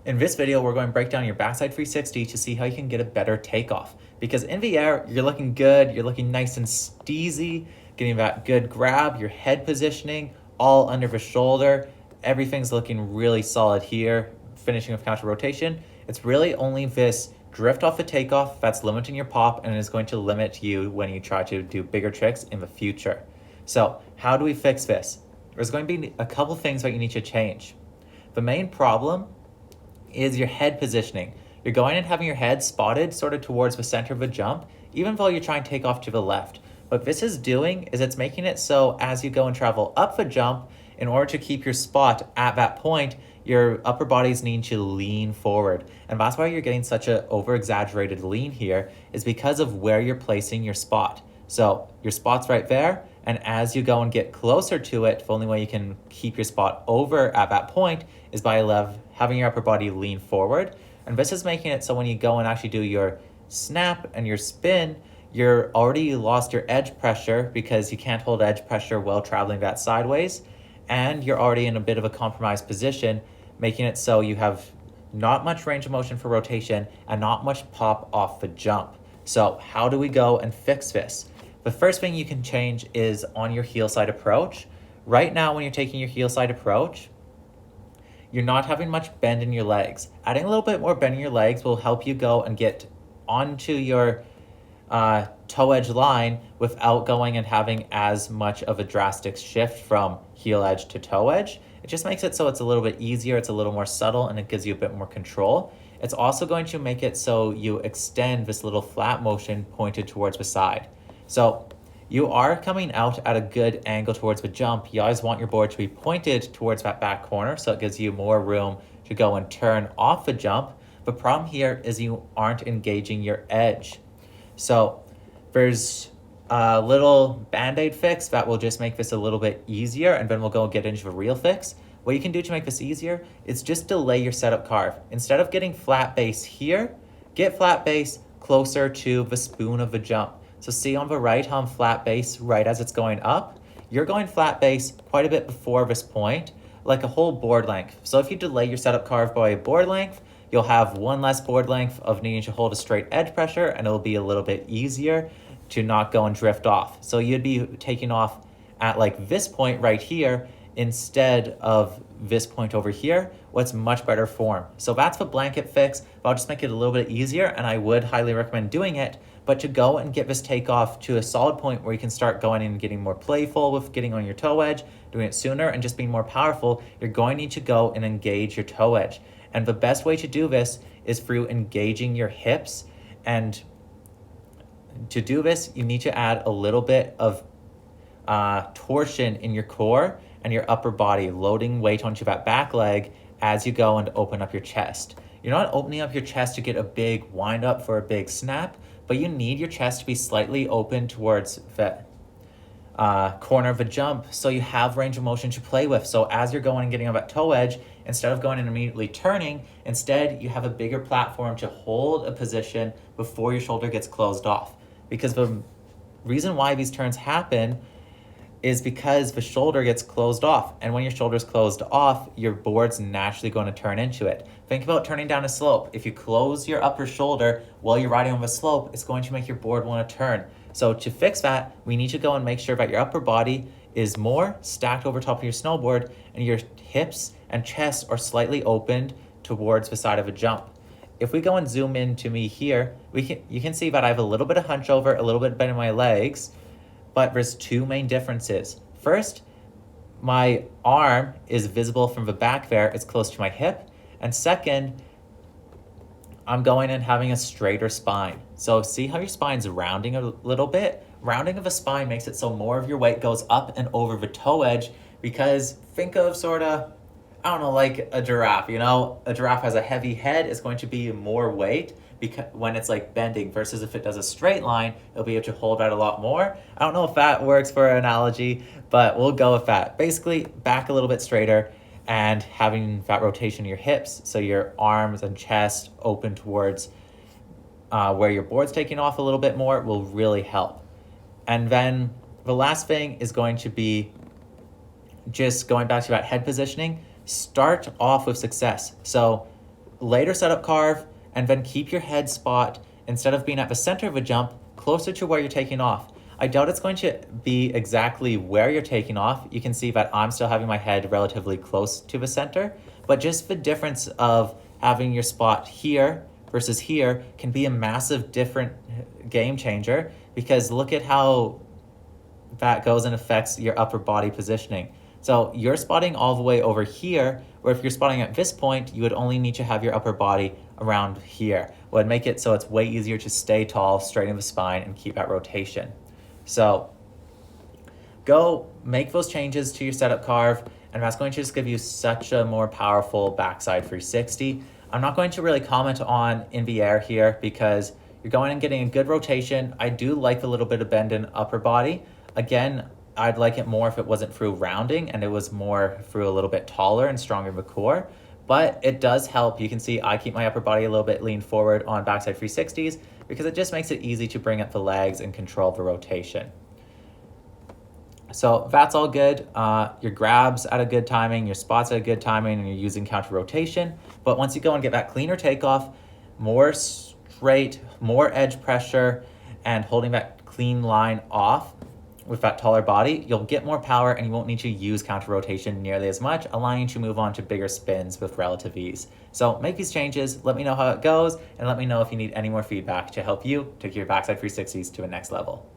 In this video, we're going to break down your backside 360 to see how you can get a better takeoff. Because in the air, you're looking good, you're looking nice and steezy, getting that good grab, your head positioning, all under the shoulder. Everything's looking really solid here, finishing with counter rotation. It's really only this drift off the takeoff that's limiting your pop and is going to limit you when you try to do bigger tricks in the future. So how do we fix this? There's going to be a couple things that you need to change. The main problem is your head positioning. You're going and having your head spotted sort of towards the center of a jump, even though you're trying to take off to the left. What this is doing is it's making it so as you go and travel up the jump, in order to keep your spot at that point, your upper body's need to lean forward. And that's why you're getting such an over-exaggerated lean here, is because of where you're placing your spot. So your spot's right there, and as you go and get closer to it, the only way you can keep your spot over at that point is by having your upper body lean forward. And this is making it so when you go and actually do your snap and your spin, you're already lost your edge pressure because you can't hold edge pressure while traveling that sideways. And you're already in a bit of a compromised position, making it so you have not much range of motion for rotation and not much pop off the jump. So how do we go and fix this? The first thing you can change is on your heel side approach. Right now, when you're taking your heel side approach, you're not having much bend in your legs. Adding a little bit more bend in your legs will help you go and get onto your toe edge line without going and having as much of a drastic shift from heel edge to toe edge. It just makes it so it's a little bit easier, it's a little more subtle, and it gives you a bit more control. It's also going to make it so you extend this little flat motion pointed towards the side. So you are coming out at a good angle towards the jump. You always want your board to be pointed towards that back corner, so it gives you more room to go and turn off the jump. The problem here is you aren't engaging your edge. So there's a little band-aid fix that will just make this a little bit easier, and then we'll go get into the real fix. What you can do to make this easier is just delay your setup carve. Instead of getting flat base here, get flat base closer to the spoon of the jump. So see on the right how I'm flat base right as it's going up? You're going flat base quite a bit before this point, like a whole board length. So if you delay your setup carve by a board length, you'll have one less board length of needing to hold a straight edge pressure, and it'll be a little bit easier to not go and drift off. So you'd be taking off at like this point right here instead of this point over here, what's much better form. So that's the blanket fix, but I'll just make it a little bit easier, and I would highly recommend doing it. But to go and get this takeoff to a solid point where you can start going and getting more playful with getting on your toe edge, doing it sooner, and just being more powerful, you're going to need to go and engage your toe edge. And the best way to do this is through engaging your hips. And to do this, you need to add a little bit of torsion in your core and your upper body, loading weight onto that back leg as you go and open up your chest. You're not opening up your chest to get a big wind up for a big snap, but you need your chest to be slightly open towards the corner of a jump so you have range of motion to play with. So as you're going and getting on that toe edge, instead of going and immediately turning, instead you have a bigger platform to hold a position before your shoulder gets closed off. Because the reason why these turns happen is because the shoulder gets closed off. And when your shoulder's closed off, your board's naturally going to turn into it. Think about turning down a slope. If you close your upper shoulder while you're riding on the slope, it's going to make your board want to turn. So to fix that, we need to go and make sure that your upper body is more stacked over top of your snowboard and your hips and chest are slightly opened towards the side of a jump. If we go and zoom in to me here, you can see that I have a little bit of hunch over, a little bit of bend in my legs, but there's two main differences. First, my arm is visible from the back there, it's close to my hip. And second, I'm going and having a straighter spine. So see how your spine's rounding a little bit? Rounding of the spine makes it so more of your weight goes up and over the toe edge, because think of sort of, I don't know, like a giraffe, you know? A giraffe has a heavy head, it's going to be more weight because when it's like bending, versus if it does a straight line, it'll be able to hold out a lot more. I don't know if that works for an analogy, but we'll go with that. Basically, back a little bit straighter and having that rotation in your hips, so your arms and chest open towards where your board's taking off a little bit more will really help. And then the last thing is going to be just going back to that head positioning. Start off with success. So later setup carve, and then keep your head spot, instead of being at the center of a jump, closer to where you're taking off. I doubt it's going to be exactly where you're taking off. You can see that I'm still having my head relatively close to the center, but just the difference of having your spot here versus here can be a massive different game changer, because look at how that goes and affects your upper body positioning. So you're spotting all the way over here, where if you're spotting at this point, you would only need to have your upper body around here. Would make it so it's way easier to stay tall, straighten the spine, and keep that rotation. So go make those changes to your setup carve, and that's going to just give you such a more powerful backside 360. I'm not going to really comment on in the air here because you're going and getting a good rotation. I do like a little bit of bend in upper body. Again, I'd like it more if it wasn't through rounding and it was more through a little bit taller and stronger of a core, but it does help. You can see I keep my upper body a little bit leaned forward on backside 360s because it just makes it easy to bring up the legs and control the rotation. So that's all good. Your grabs at a good timing, your spots at a good timing, and you're using counter rotation. But once you go and get that cleaner takeoff, more straight, more edge pressure, and holding that clean line off with that taller body, you'll get more power and you won't need to use counter rotation nearly as much, allowing you to move on to bigger spins with relative ease. So make these changes, let me know how it goes, and let me know if you need any more feedback to help you take your backside 360s to a next level.